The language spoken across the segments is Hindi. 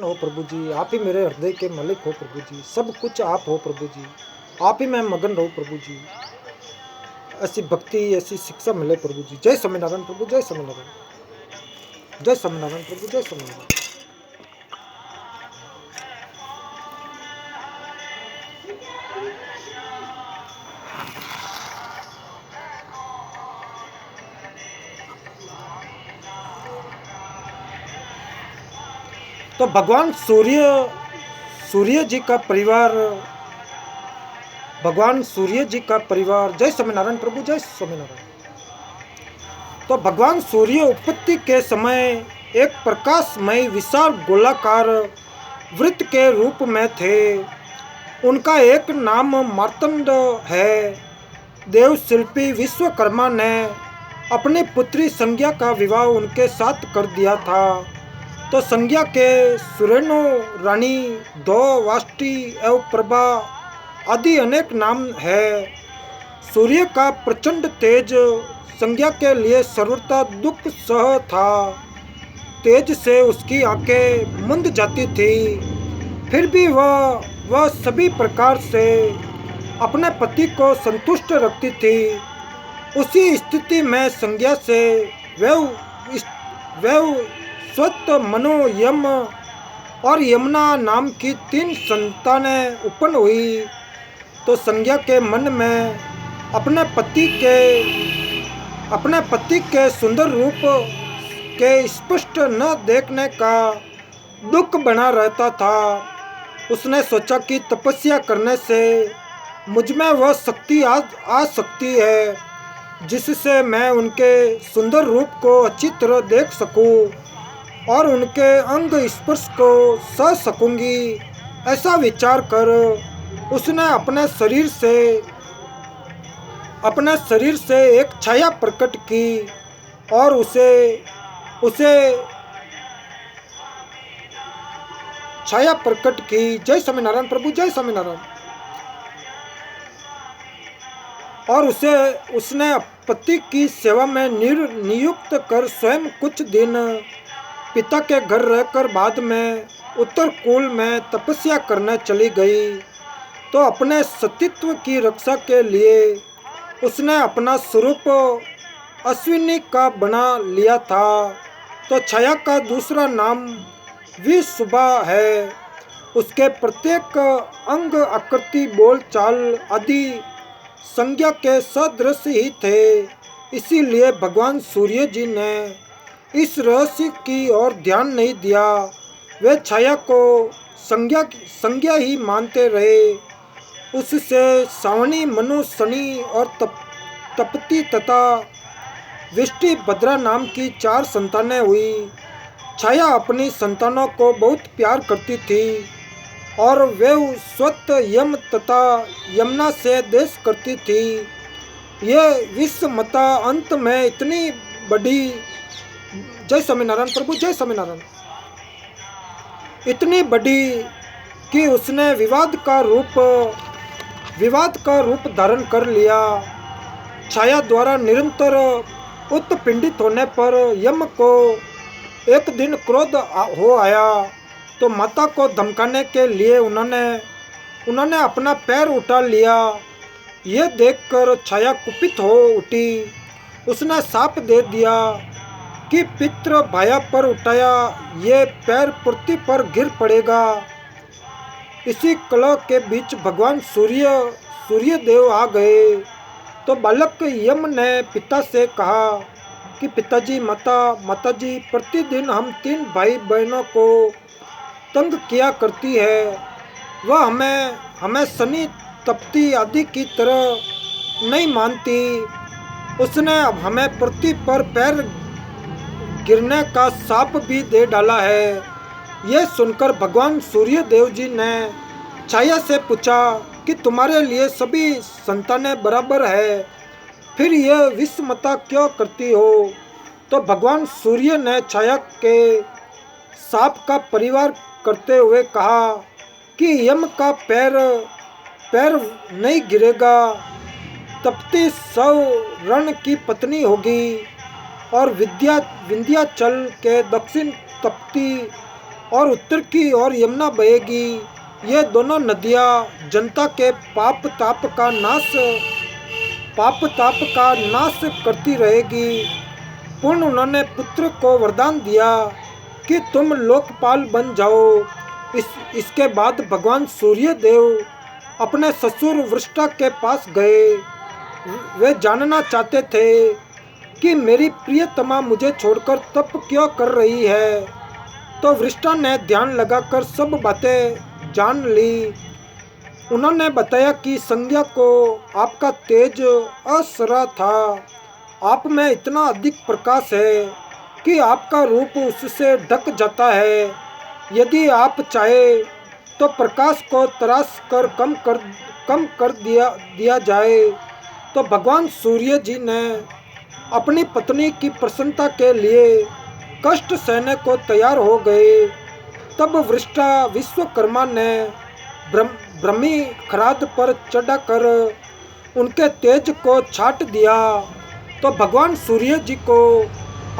हो प्रभु जी, आप ही मेरे हृदय के मालिक हो प्रभु जी, सब कुछ आप हो प्रभु जी, आप ही मैं मगन रहूं प्रभु जी। ऐसी भक्ति ऐसी शिक्षा मिले प्रभु जी। जय स्वामीनारायण प्रभु, जय स्वामीनारायण, जय स्वामीनारायण प्रभु, जय स्वामीनारायण। तो भगवान सूर्य जी का परिवार, भगवान सूर्य जी का परिवार, जय स्वामीनारायण प्रभु, जय स्वामीनारायण। तो भगवान सूर्य उत्पत्ति के समय एक प्रकाशमय विशाल गोलाकार वृत्त के रूप में थे। उनका एक नाम मार्तंड है। देव शिल्पी विश्वकर्मा ने अपनी पुत्री संज्ञा का विवाह उनके साथ कर दिया था। तो संज्ञा के सुरेणु, रानी, दो, वाष्टी एवं प्रभा आदि अनेक नाम है। सूर्य का प्रचंड तेज संज्ञा के लिए सर्वथा दुख सह था। तेज से उसकी आंखें मुंद जाती थी, फिर भी वह सभी प्रकार से अपने पति को संतुष्ट रखती थी। उसी स्थिति में संज्ञा से स्वत, मनु, यम और यमुना नाम की 3 संतानें उत्पन्न हुई। तो संज्ञा के मन में अपने पति के सुंदर रूप के स्पष्ट न देखने का दुख बना रहता था। उसने सोचा कि तपस्या करने से मुझ में वह शक्ति आ सकती है जिससे मैं उनके सुंदर रूप को अच्छी तरह देख सकूं और उनके अंग स्पर्श को सह सकूंगी। ऐसा विचार कर उसने अपने शरीर से एक छाया प्रकट की और उसे छाया प्रकट की। जय स्वामीनारायण प्रभु, जय स्वामीनारायण। और उसने पति की सेवा में नियुक्त कर स्वयं कुछ दिन पिता के घर रहकर बाद में उत्तर कुल में तपस्या करने चली गई। तो अपने सतीत्व की रक्षा के लिए उसने अपना स्वरूप अश्विनी का बना लिया था। तो छाया का दूसरा नाम विशुभा है। उसके प्रत्येक अंग, आकृति, बोल चाल आदि संज्ञा के सदृश ही थे। इसीलिए भगवान सूर्य जी ने इस रहस्य की ओर ध्यान नहीं दिया। वे छाया को संज्ञा ही मानते रहे। उससे सावनी, मनु, शनि और तपती तथा विष्टि भद्रा नाम की 4 संतानें हुई। छाया अपनी संतानों को बहुत प्यार करती थी और वे स्वत, यम तथा यमुना से देश करती थी। ये विषमता अंत में इतनी बड़ी, जय स्वामीनारायण प्रभु, जय स्वामीनारायण, इतनी बड़ी कि उसने विवाद का रूप धारण कर लिया। छाया द्वारा निरंतर उत्पीड़ित होने पर यम को एक दिन क्रोध हो आया। तो माता को धमकाने के लिए उन्होंने अपना पैर उठा लिया। ये देखकर छाया कुपित हो उठी। उसने शाप दे दिया कि पितृ भाया पर उठाया ये पैर पृथ्वी पर गिर पड़ेगा। इसी कलह के बीच भगवान सूर्य देव आ गए। तो बालक यम ने पिता से कहा कि पिताजी, माताजी, प्रतिदिन हम 3 भाई बहनों को तंग किया करती है। वह हमें शनि, तपती आदि की तरह नहीं मानती। उसने अब हमें पृथ्वी पर पैर गिरने का शाप भी दे डाला है। यह सुनकर भगवान सूर्य देव जी ने छाया से पूछा कि तुम्हारे लिए सभी संतानें बराबर है, फिर यह विषमता क्यों करती हो? तो भगवान सूर्य ने छाया के शाप का परिवार करते हुए कहा कि यम का पैर नहीं गिरेगा। तपती सौरण की पत्नी होगी और विंध्याचल के दक्षिण तपती और उत्तर की ओर यमुना बहेगी। ये दोनों नदियाँ जनता के पाप ताप का नाश करती रहेगी। पूर्ण उन्होंने पुत्र को वरदान दिया कि तुम लोकपाल बन जाओ। इसके बाद भगवान सूर्य देव अपने ससुर वृष्टा के पास गए। वे जानना चाहते थे कि मेरी प्रियतमा मुझे छोड़कर तप क्यों कर रही है। तो वृष्टा ने ध्यान लगाकर सब बातें जान ली। उन्होंने बताया कि संज्ञा को आपका तेज असरा था। आप में इतना अधिक प्रकाश है कि आपका रूप उससे ढक जाता है। यदि आप चाहे तो प्रकाश को तराश कर कम कर दिया जाए। तो भगवान सूर्य जी ने अपनी पत्नी की प्रसन्नता के लिए कष्ट सहने को तैयार हो गए। तब वृष्टा विश्वकर्मा ने ब्रह्मी खराद पर चढ़ाकर उनके तेज को छाट दिया। तो भगवान सूर्य जी को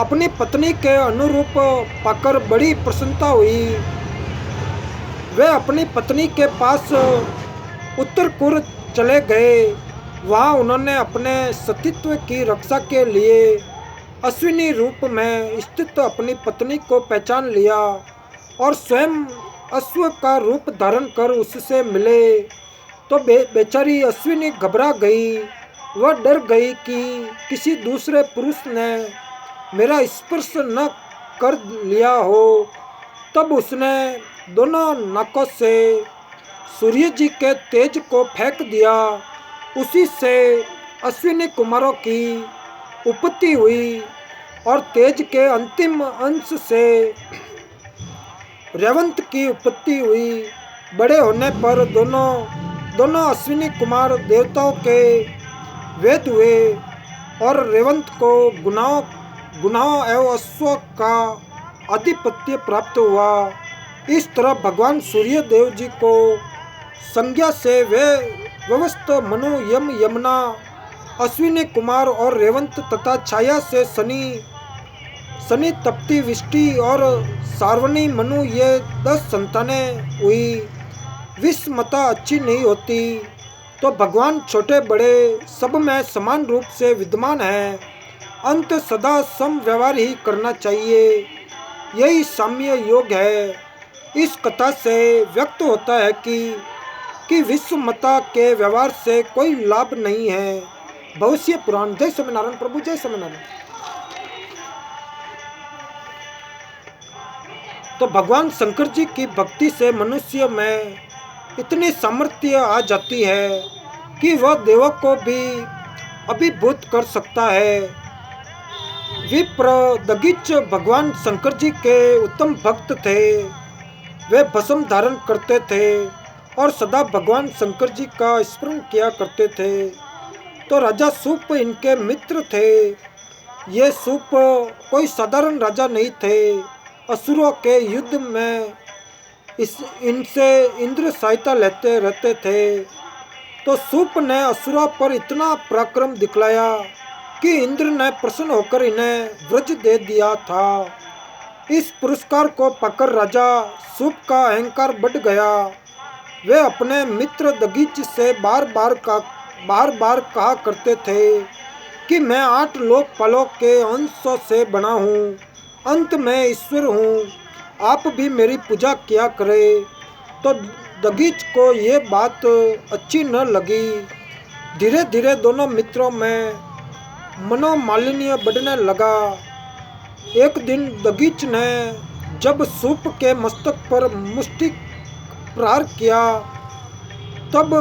अपनी पत्नी के अनुरूप पाकर बड़ी प्रसन्नता हुई। वे अपनी पत्नी के पास उत्तरपुर चले गए। वहाँ उन्होंने अपने सतीत्व की रक्षा के लिए अश्विनी रूप में स्थित अपनी पत्नी को पहचान लिया और स्वयं अश्व का रूप धारण कर उससे मिले। तो बेचारी अश्विनी घबरा गई। वह डर गई कि किसी दूसरे पुरुष ने मेरा स्पर्श न कर लिया हो। तब उसने दोनों नाकों से सूर्य जी के तेज को फेंक दिया। उसी से अश्विनी कुमारों की उत्पत्ति हुई और तेज के अंतिम अंश से रेवंत की उत्पत्ति हुई। बड़े होने पर दोनों अश्विनी कुमार देवताओं के वेद हुए और रेवंत को गुनाहों एवं अश्व का आधिपत्य प्राप्त हुआ। इस तरह भगवान सूर्य देव जी को संज्ञा से वे व्यवस्थ मनु यम यमुना अश्विनी कुमार और रेवंत तथा छाया से शनि तप्ती विष्टि और सार्वणी मनु ये 10 संतानें हुई। विषमता अच्छी नहीं होती। तो भगवान छोटे बड़े सब में समान रूप से विद्यमान है। अंत सदा सम व्यवहार ही करना चाहिए। यही साम्य योग है। इस कथा से व्यक्त होता है कि विषमता के व्यवहार से कोई लाभ नहीं है। भविष्य पुराण। जय स्वामीनारायण प्रभु। जय स्वामीनारायण। तो भगवान शंकर जी की भक्ति से मनुष्य में इतनी सामर्थ्य आ जाती है कि वह देवों को भी अभिभूत कर सकता है। विप्र दगिच भगवान शंकर जी के उत्तम भक्त थे। वे भस्म धारण करते थे और सदा भगवान शंकर जी का स्मरण किया करते थे। तो राजा सूप इनके मित्र थे। ये सूप कोई साधारण राजा नहीं थे। असुरों के युद्ध में इनसे इंद्र सहायता लेते रहते थे। तो सूप ने असुरों पर इतना पराक्रम दिखलाया कि इंद्र ने प्रसन्न होकर इन्हें व्रज दे दिया था। इस पुरस्कार को पाकर राजा सूप का अहंकार बढ़ गया। वे अपने मित्र दगिच से बार बार कहा करते थे कि मैं 8 लोकपालों के अंशों से बना हूँ। अंत में ईश्वर हूँ। आप भी मेरी पूजा किया करें। तो दगिच को ये बात अच्छी न लगी। धीरे धीरे दोनों मित्रों में मनोमालिन्य बढ़ने लगा। एक दिन दगिच ने जब सूप के मस्तक पर मुष्टि प्रहार किया तब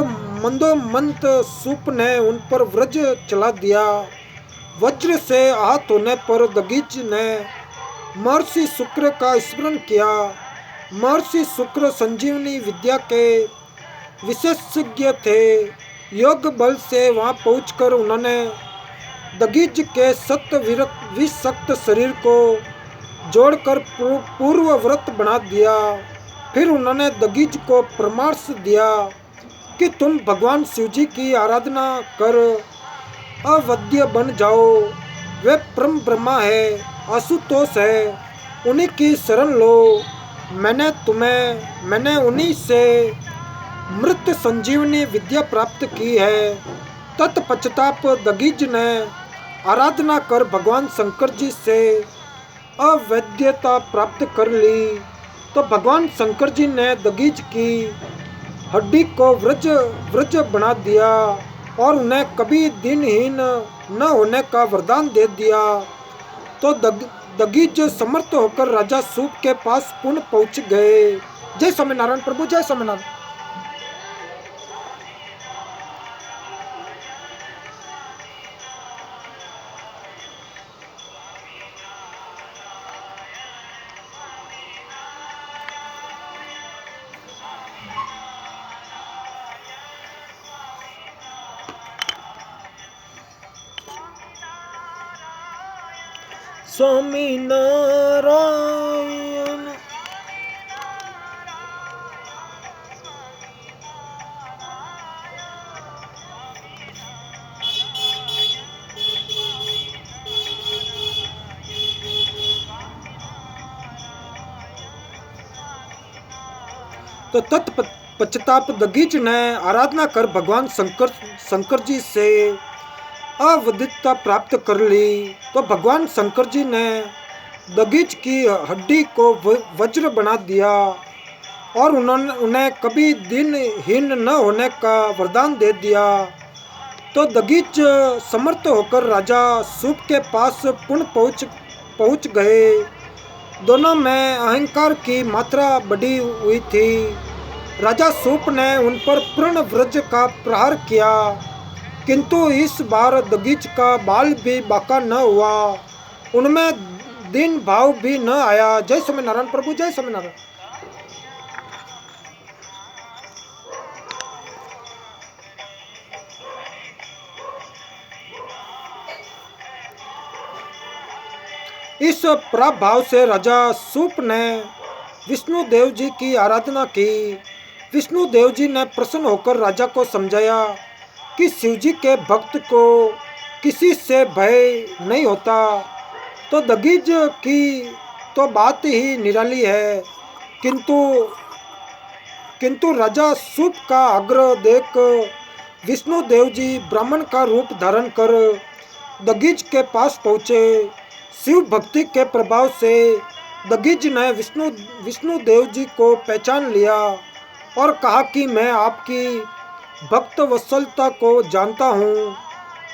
मंदोमंत सूप ने उन पर वज्र चला दिया। वज्र से आहत होने पर दगिच ने महर्षि शुक्र का स्मरण किया। महर्षि शुक्र संजीवनी विद्या के विशेषज्ञ थे। योग बल से वहां पहुंचकर उन्होंने दगिच के विषक्त शरीर को जोड़कर पूर्व व्रत बना दिया। फिर उन्होंने दगिच को परामर्श दिया कि तुम भगवान शिव जी की आराधना कर अवध्य बन जाओ। वे परम ब्रह्मा है, आशुतोष है, उन्हीं की शरण लो। मैंने उन्हीं से मृत संजीवनी विद्या प्राप्त की है। तत्पश्चात दगीज ने आराधना कर भगवान शंकर जी से अवैधता प्राप्त कर ली। तो भगवान शंकर जी ने दगीज की हड्डी को वज्र वज्र बना दिया और उन्हें कभी दिनहीन न होने का वरदान दे दिया। तो दगीज समर्थ होकर राजा सूप के पास पुनः पहुंच गए। जय स्वामीनारायण प्रभु, जय स्वामीनारायण। स्वामीनारायण। तो तत्पश्चात दगीज ने आराधना कर भगवान शंकर जी से अवैधता प्राप्त कर ली। तो भगवान शंकर जी ने दगीज की हड्डी को वज्र बना दिया और उन्हें कभी दिनहीन न होने का वरदान दे दिया। तो दगीज समर्थ होकर राजा सूप के पास पुनः पहुंच गए। दोनों में अहंकार की मात्रा बढ़ी हुई थी। राजा सूप ने उन पर पूर्ण वज्र का प्रहार किया, किंतु इस बार दगीज का बाल भी बाका न हुआ, उनमें दीन भाव भी न आया। जय स्वामीनारायण प्रभु, जय स्वामीनारायण। इस प्रभाव से राजा सूप ने विष्णु देव जी की आराधना की। विष्णु देव जी ने प्रसन्न होकर राजा को समझाया कि शिव जी के भक्त को किसी से भय नहीं होता। तो दगीज की तो बात ही निराली है, किंतु राजा सूप का आग्रह देख विष्णु देव जी ब्राह्मण का रूप धारण कर दगीज के पास पहुँचे। शिव भक्ति के प्रभाव से दगीज ने विष्णु देव जी को पहचान लिया और कहा कि मैं आपकी भक्त वत्सलता को जानता हूँ,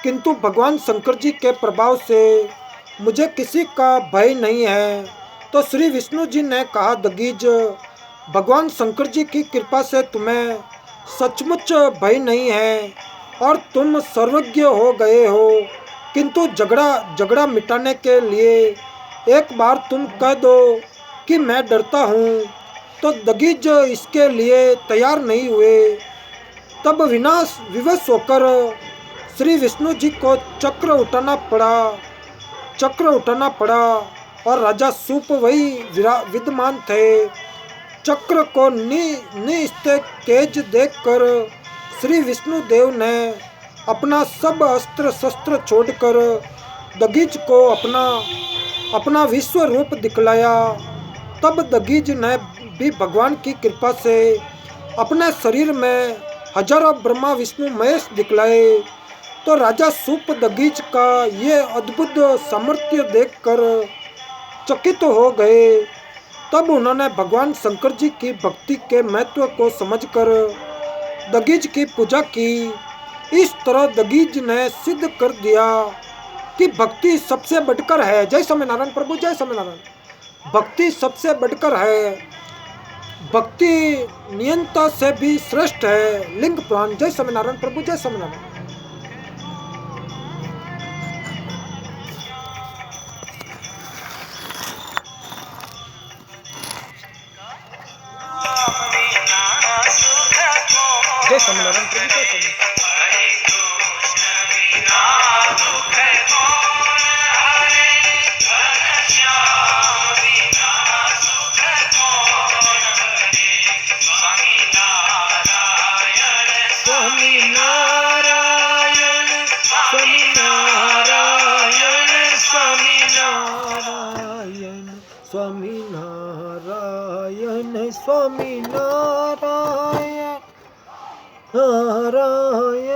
किंतु भगवान शंकर जी के प्रभाव से मुझे किसी का भय नहीं है। तो श्री विष्णु जी ने कहा, दगीज, भगवान शंकर जी की कृपा से तुम्हें सचमुच भय नहीं है और तुम सर्वज्ञ हो गए हो, किंतु झगड़ा मिटाने के लिए एक बार तुम कह दो कि मैं डरता हूँ। तो दगीज इसके लिए तैयार नहीं हुए। तब विवश होकर श्री विष्णु जी को चक्र उठाना पड़ा और राजा सूप वही विद्यमान थे। चक्र को निस्तेज देखकर श्री विष्णु देव ने अपना सब अस्त्र शस्त्र छोड़कर दगीज को अपना विश्व रूप दिखलाया। तब दगीज ने भी भगवान की कृपा से अपने शरीर में हजारों ब्रह्मा विष्णु महेश दिखलाए। तो राजा सूप दगीज का ये अद्भुत सामर्थ्य देखकर चकित हो गए। तब उन्होंने भगवान शंकर जी की भक्ति के महत्व को समझकर दगीज की पूजा की। इस तरह दगीज ने सिद्ध कर दिया कि भक्ति सबसे बढ़कर है। जय स्वामीनारायण प्रभु, जय स्वामीनारायण। भक्ति सबसे बढ़कर है, भक्ति नियंता से भी श्रेष्ठ है। लिंग पुराण। जय स्वामीनारायण प्रभु, जय स्वामीनारायण। जय स्वामीनारायण प्रभु, जय स्वामीनारायण। स्वामीनारायण, स्वामीनारायण, स्वामी नारायण नारायण।